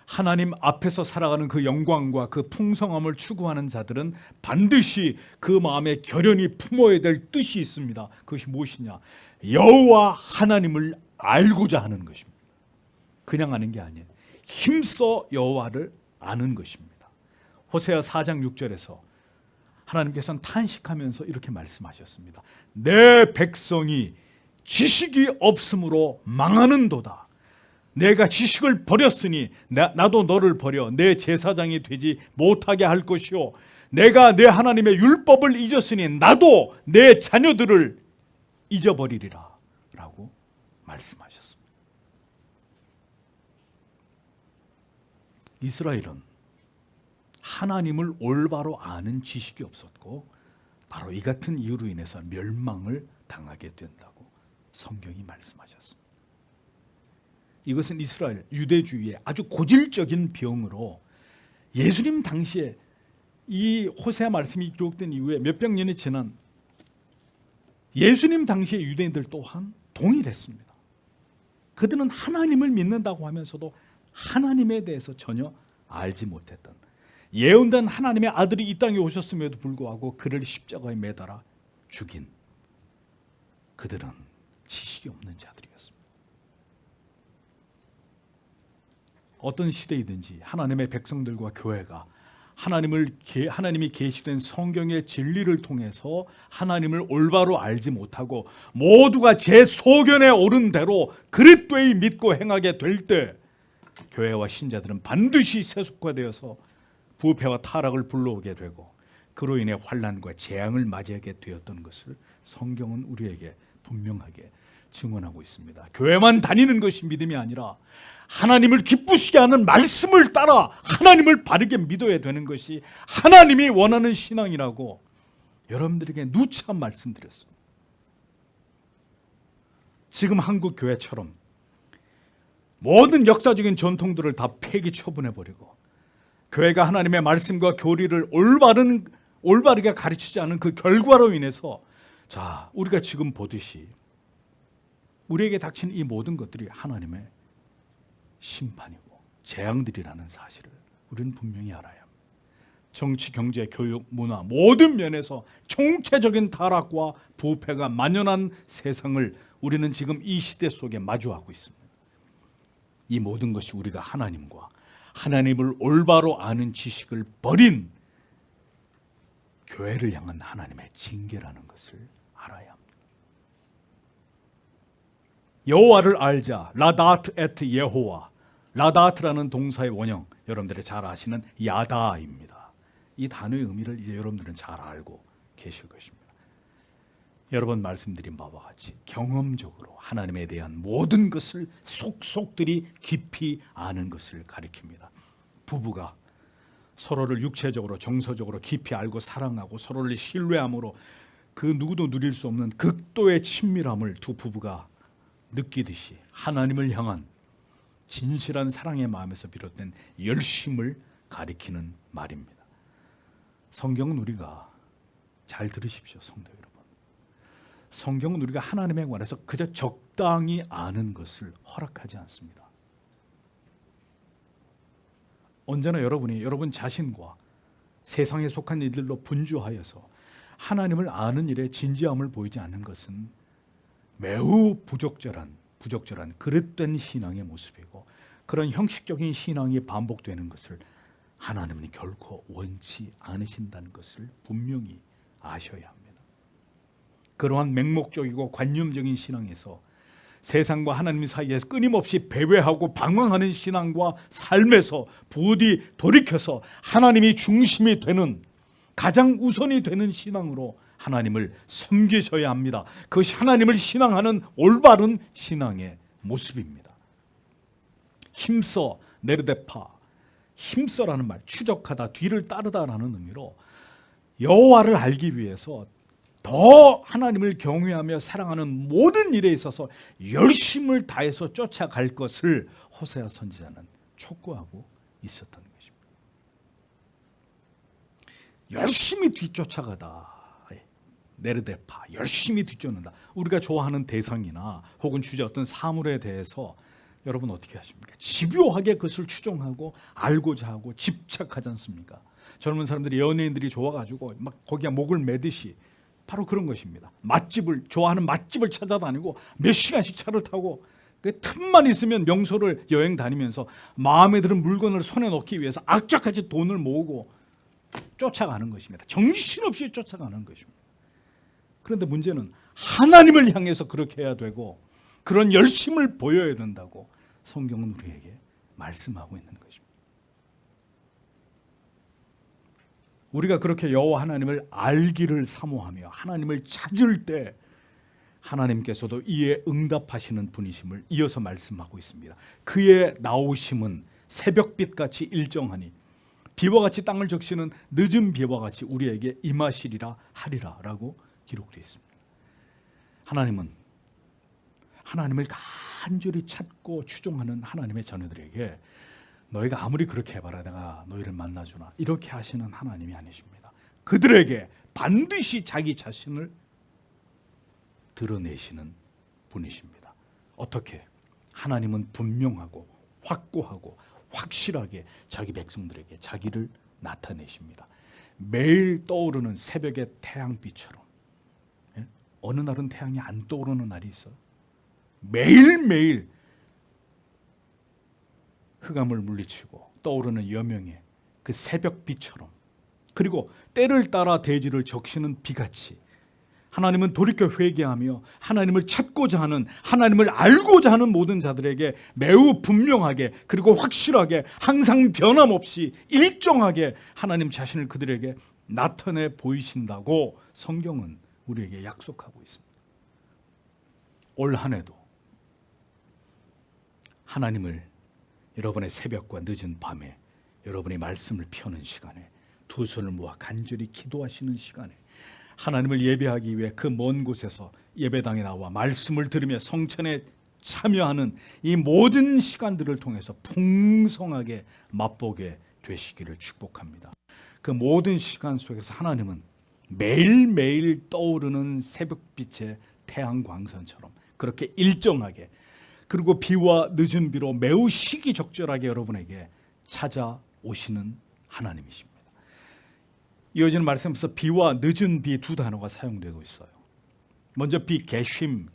Speaker 1: 하나님 앞에서 살아가는 그 영광과 그 풍성함을 추구하는 자들은 반드시 그 마음에 결연히 품어야 될 뜻이 있습니다. 그것이 무엇이냐? 여호와 하나님을 알고자 하는 것입니다. 그냥 아는 게 아니에요. 힘써 여호와를 아는 것입니다. 호세아 4장 6절에서 하나님께서는 탄식하면서 이렇게 말씀하셨습니다. 내 백성이 지식이 없으므로 망하는도다. 내가 지식을 버렸으니 나도 너를 버려 내 제사장이 되지 못하게 할 것이요, 내가 내 하나님의 율법을 잊었으니 나도 내 자녀들을 잊어버리리라 라고 말씀하셨습니다. 이스라엘은 하나님을 올바로 아는 지식이 없었고 바로 이 같은 이유로 인해서 멸망을 당하게 된다고 성경이 말씀하셨습니다. 이것은 이스라엘 유대주의의 아주 고질적인 병으로 예수님 당시에 이 호세아 말씀이 기록된 이후에 몇백 년이 지난 예수님 당시의 유대인들 또한 동일했습니다. 그들은 하나님을 믿는다고 하면서도 하나님에 대해서 전혀 알지 못했던, 예언된 하나님의 아들이 이 땅에 오셨음에도 불구하고 그를 십자가에 매달아 죽인 그들은 지식이 없는 자들이었습니다. 어떤 시대이든지 하나님의 백성들과 교회가 하나님이 계시된 성경의 진리를 통해서 하나님을 올바로 알지 못하고 모두가 제 소견에 옳은 대로 그릇되이 믿고 행하게 될 때 교회와 신자들은 반드시 세속화되어서 부패와 타락을 불러오게 되고 그로 인해 환난과 재앙을 맞이하게 되었던 것을 성경은 우리에게 분명하게 증언하고 있습니다. 교회만 다니는 것이 믿음이 아니라 하나님을 기쁘시게 하는 말씀을 따라 하나님을 바르게 믿어야 되는 것이 하나님이 원하는 신앙이라고 여러분들에게 누차 말씀드렸습니다. 지금 한국 교회처럼 모든 역사적인 전통들을 다 폐기 처분해버리고 교회가 하나님의 말씀과 교리를 올바른 올바르게 가르치지 않은 그 결과로 인해서 자, 우리가 지금 보듯이 우리에게 닥친 이 모든 것들이 하나님의 심판이고 재앙들이라는 사실을 우리는 분명히 알아야 합니다. 정치, 경제, 교육, 문화 모든 면에서 총체적인 타락과 부패가 만연한 세상을 우리는 지금 이 시대 속에 마주하고 있습니다. 이 모든 것이 우리가 하나님과 하나님을 올바로 아는 지식을 버린 교회를 향한 하나님의 징계라는 것을 알아야 합니다. 여호와를 알자. 라다트 에트 예호와. 라다트라는 동사의 원형, 여러분들이 잘 아시는 야다입니다. 이 단어의 의미를 이제 여러분들은 잘 알고 계실 것입니다. 여러 번 말씀드린 바와 같이 경험적으로 하나님에 대한 모든 것을 속속들이 깊이 아는 것을 가리킵니다. 부부가 서로를 육체적으로 정서적으로 깊이 알고 사랑하고 서로를 신뢰함으로 그 누구도 누릴 수 없는 극도의 친밀함을 두 부부가 느끼듯이 하나님을 향한 진실한 사랑의 마음에서 비롯된 열심을 가리키는 말입니다. 성경은 우리가 잘 들으십시오, 성도 여러분. 성경은 우리가 하나님에 관해서 그저 적당히 아는 것을 허락하지 않습니다. 언제나 여러분이 여러분 자신과 세상에 속한 일들로 분주하여서 하나님을 아는 일에 진지함을 보이지 않는 것은 매우 부적절한 그릇된 신앙의 모습이고, 그런 형식적인 신앙이 반복되는 것을 하나님은 결코 원치 않으신다는 것을 분명히 아셔야 합니다. 그러한 맹목적이고 관념적인 신앙에서 세상과 하나님 사이에서 끊임없이 배회하고 방황하는 신앙과 삶에서 부디 돌이켜서 하나님이 중심이 되는, 가장 우선이 되는 신앙으로 하나님을 섬기셔야 합니다. 그것이 하나님을 신앙하는 올바른 신앙의 모습입니다. 힘써, 네르데파, 힘써라는 말, 추적하다, 뒤를 따르다라는 의미로 여호와를 알기 위해서 더 하나님을 경외하며 사랑하는 모든 일에 있어서 열심을 다해서 쫓아갈 것을 호세아 선지자는 촉구하고 있었던 것입니다. 열심히 뒤쫓아가다, 네르데파, 열심히 뒤쫓는다. 우리가 좋아하는 대상이나 혹은 주제 어떤 사물에 대해서 여러분 어떻게 하십니까? 집요하게 그것을 추종하고 알고자 하고 집착하지 않습니까? 젊은 사람들이, 연예인들이 좋아가지고 막 거기에 목을 매듯이 바로 그런 것입니다. 좋아하는 맛집을 찾아다니고 몇 시간씩 차를 타고 그 틈만 있으면 명소를 여행 다니면서 마음에 드는 물건을 손에 넣기 위해서 악착같이 돈을 모으고 쫓아가는 것입니다. 정신없이 쫓아가는 것입니다. 그런데 문제는 하나님을 향해서 그렇게 해야 되고 그런 열심을 보여야 된다고 성경은 우리에게 말씀하고 있는 것입니다. 우리가 그렇게 여호와 하나님을 알기를 사모하며 하나님을 찾을 때 하나님께서도 이에 응답하시는 분이심을 이어서 말씀하고 있습니다. 그의 나오심은 새벽빛같이 일정하니 비와 같이 땅을 적시는 늦은 비와 같이 우리에게 임하시리라 하리라 라고 기록되어 있습니다. 하나님은 하나님을 간절히 찾고 추종하는 하나님의 자녀들에게 너희가 아무리 그렇게 해봐라 내가 너희를 만나주나 이렇게 하시는 하나님이 아니십니다. 그들에게 반드시 자기 자신을 드러내시는 분이십니다. 어떻게? 하나님은 분명하고 확고하고 확실하게 자기 백성들에게 자기를 나타내십니다. 매일 떠오르는 새벽의 태양빛처럼. 어느 날은 태양이 안 떠오르는 날이 있어요. 매일매일 흑암을 물리치고 떠오르는 여명의 그 새벽빛처럼, 그리고 때를 따라 대지를 적시는 비같이 하나님은 돌이켜 회개하며 하나님을 찾고자 하는, 하나님을 알고자 하는 모든 자들에게 매우 분명하게 그리고 확실하게 항상 변함없이 일정하게 하나님 자신을 그들에게 나타내 보이신다고 성경은 우리에게 약속하고 있습니다. 올 한 해도 하나님을 여러분의 새벽과 늦은 밤에 여러분의 말씀을 펴는 시간에 두 손을 모아 간절히 기도하시는 시간에 하나님을 예배하기 위해 그 먼 곳에서 예배당에 나와 말씀을 들으며 성찬에 참여하는 이 모든 시간들을 통해서 풍성하게 맛보게 되시기를 축복합니다. 그 모든 시간 속에서 하나님은 매일매일 떠오르는 새벽빛의 태양 광선처럼 그렇게 일정하게, 그리고 비와 늦은 비로 매우 시기적절하게 여러분에게 찾아오시는 하나님이십니다. 이어지는 말씀에서 비와 늦은 비 두 단어가 사용되고 있어요. 먼저 비, 게쉼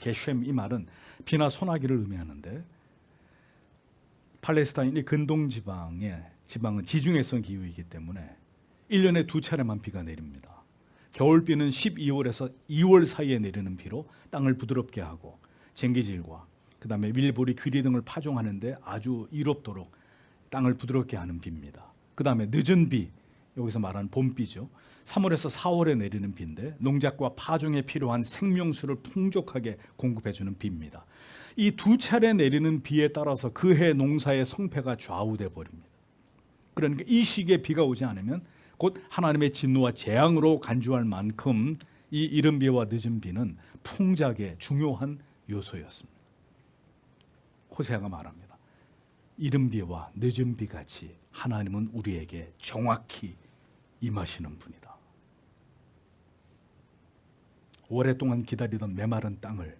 Speaker 1: 이 말은 비나 소나기를 의미하는데, 팔레스타인이 근동 지방은 지중해성 기후이기 때문에 1년에 두 차례만 비가 내립니다. 겨울비는 12월에서 2월 사이에 내리는 비로 땅을 부드럽게 하고 쟁기질과 그 다음에 밀보리, 귀리 등을 파종하는데 아주 이롭도록 땅을 부드럽게 하는 비입니다. 그 다음에 늦은 비, 여기서 말하는 봄비죠. 3월에서 4월에 내리는 비인데 농작과 파종에 필요한 생명수를 풍족하게 공급해주는 비입니다. 이 두 차례 내리는 비에 따라서 그 해 농사의 성패가 좌우돼 버립니다. 그러니까 이 시기에 비가 오지 않으면 곧 하나님의 진노와 재앙으로 간주할 만큼 이 이른 비와 늦은 비는 풍작의 중요한 요소였습니다. 호세아가 말합니다. 이른 비와 늦은 비 같이 하나님은 우리에게 정확히 임하시는 분이다. 오랫동안 기다리던 메마른 땅을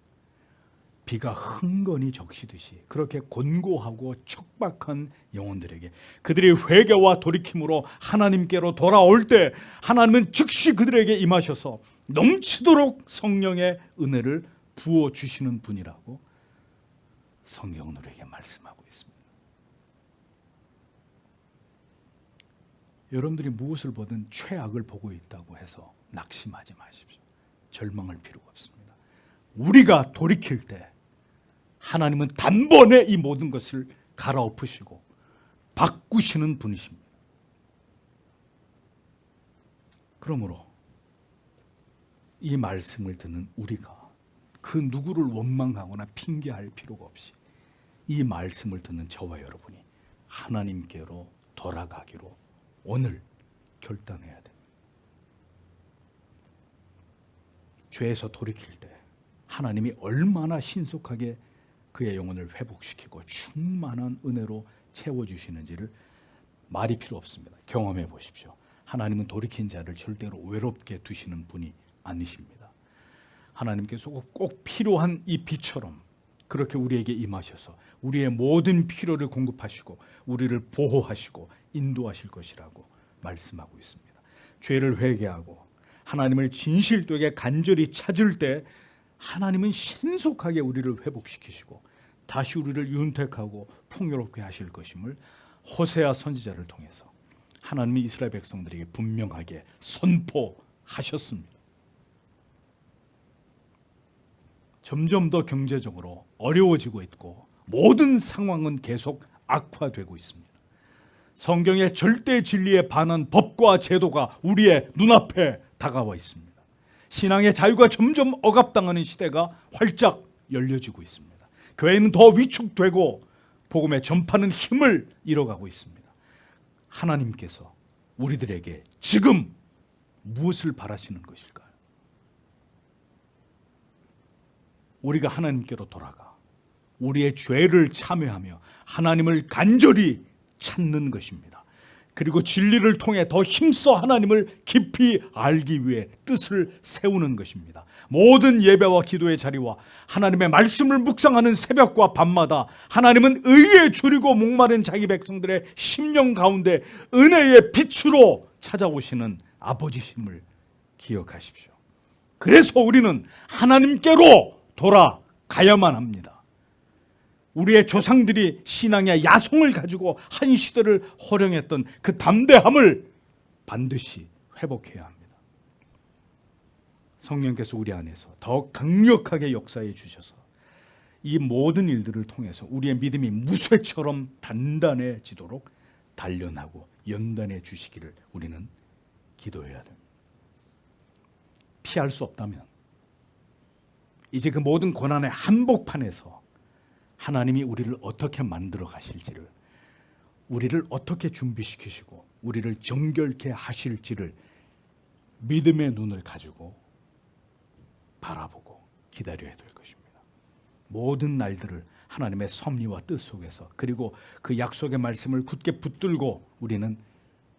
Speaker 1: 비가 흥건히 적시듯이 그렇게 곤고하고 척박한 영혼들에게 그들의 회개와 돌이킴으로 하나님께로 돌아올 때 하나님은 즉시 그들에게 임하셔서 넘치도록 성령의 은혜를 부어주시는 분이라고 성경은 우리에게 말씀하고 있습니다. 여러분들이 무엇을 보든 최악을 보고 있다고 해서 낙심하지 마십시오. 절망할 필요가 없습니다. 우리가 돌이킬 때 하나님은 단번에 이 모든 것을 갈아엎으시고 바꾸시는 분이십니다. 그러므로 이 말씀을 듣는 우리가 그 누구를 원망하거나 핑계할 필요가 없이 이 말씀을 듣는 저와 여러분이 하나님께로 돌아가기로 오늘 결단해야 됩니다. 죄에서 돌이킬 때 하나님이 얼마나 신속하게 그의 영혼을 회복시키고 충만한 은혜로 채워주시는지를 말이 필요 없습니다. 경험해 보십시오. 하나님은 돌이킨 자를 절대로 외롭게 두시는 분이 아니십니다. 하나님께서 꼭 필요한 이 비처럼 그렇게 우리에게 임하셔서 우리의 모든 필요를 공급하시고 우리를 보호하시고 인도하실 것이라고 말씀하고 있습니다. 죄를 회개하고 하나님을 진실되게 간절히 찾을 때 하나님은 신속하게 우리를 회복시키시고 다시 우리를 윤택하고 풍요롭게 하실 것임을 호세아 선지자를 통해서 하나님이 이스라엘 백성들에게 분명하게 선포하셨습니다. 점점 더 경제적으로 어려워지고 있고 모든 상황은 계속 악화되고 있습니다. 성경의 절대 진리에 반한 법과 제도가 우리의 눈앞에 다가와 있습니다. 신앙의 자유가 점점 억압당하는 시대가 활짝 열려지고 있습니다. 교회는 더 위축되고 복음의 전파는 힘을 잃어가고 있습니다. 하나님께서 우리들에게 지금 무엇을 바라시는 것일까요? 우리가 하나님께로 돌아가 우리의 죄를 참회하며 하나님을 간절히 찾는 것입니다. 그리고 진리를 통해 더 힘써 하나님을 깊이 알기 위해 뜻을 세우는 것입니다. 모든 예배와 기도의 자리와 하나님의 말씀을 묵상하는 새벽과 밤마다 하나님은 의에 줄이고 목마른 자기 백성들의 심령 가운데 은혜의 빛으로 찾아오시는 아버지심을 기억하십시오. 그래서 우리는 하나님께로 돌아가야만 합니다. 우리의 조상들이 신앙의 야성을 가지고 한 시대를 호령했던 그 담대함을 반드시 회복해야 합니다. 성령께서 우리 안에서 더 강력하게 역사해 주셔서 이 모든 일들을 통해서 우리의 믿음이 무쇠처럼 단단해지도록 단련하고 연단해 주시기를 우리는 기도해야 됩니다. 피할 수 없다면 이제 그 모든 고난의 한복판에서 하나님이 우리를 어떻게 만들어 가실지를, 우리를 어떻게 준비시키시고 우리를 정결케 하실지를 믿음의 눈을 가지고 바라보고 기다려야 될 것입니다. 모든 날들을 하나님의 섭리와 뜻 속에서 그리고 그 약속의 말씀을 굳게 붙들고 우리는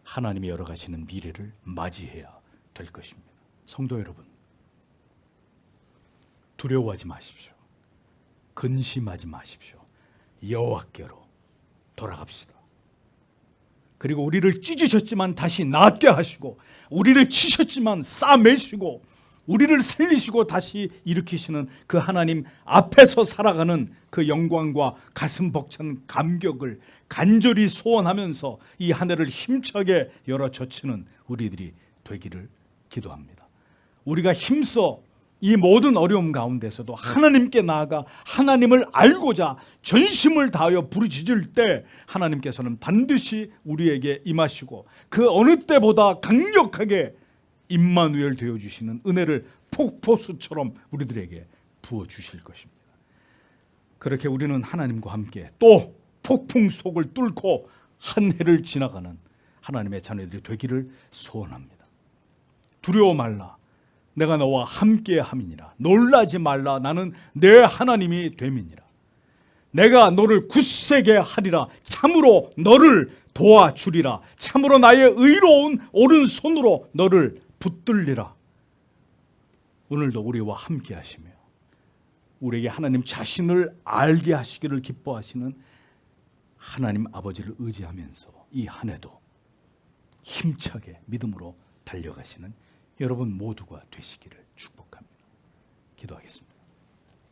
Speaker 1: 하나님이 열어가시는 미래를 맞이해야 될 것입니다. 성도 여러분, 두려워하지 마십시오. 근심하지 마십시오. 여호와께로 돌아갑시다. 그리고 우리를 찢으셨지만 다시 낫게 하시고, 우리를 치셨지만 싸매시고, 우리를 살리시고 다시 일으키시는 그 하나님 앞에서 살아가는 그 영광과 가슴 벅찬 감격을 간절히 소원하면서 이 한 해를 힘차게 열어젖히는 우리들이 되기를 기도합니다. 우리가 힘써 이 모든 어려움 가운데서도 하나님께 나아가 하나님을 알고자 전심을 다하여 부르짖을 때 하나님께서는 반드시 우리에게 임하시고 그 어느 때보다 강력하게 임마누엘 되어주시는 은혜를 폭포수처럼 우리들에게 부어주실 것입니다. 그렇게 우리는 하나님과 함께 또 폭풍 속을 뚫고 한 해를 지나가는 하나님의 자녀들이 되기를 소원합니다. 두려워 말라. 내가 너와 함께 함이니라. 놀라지 말라. 나는 내 하나님이 됨이니라. 내가 너를 굳세게 하리라. 참으로 너를 도와주리라. 참으로 나의 의로운 오른손으로 너를 붙들리라. 오늘도 우리와 함께 하시며 우리에게 하나님 자신을 알게 하시기를 기뻐하시는 하나님 아버지를 의지하면서 이 한 해도 힘차게 믿음으로 달려가시는 여러분 모두가 되시기를 축복합니다. 기도하겠습니다.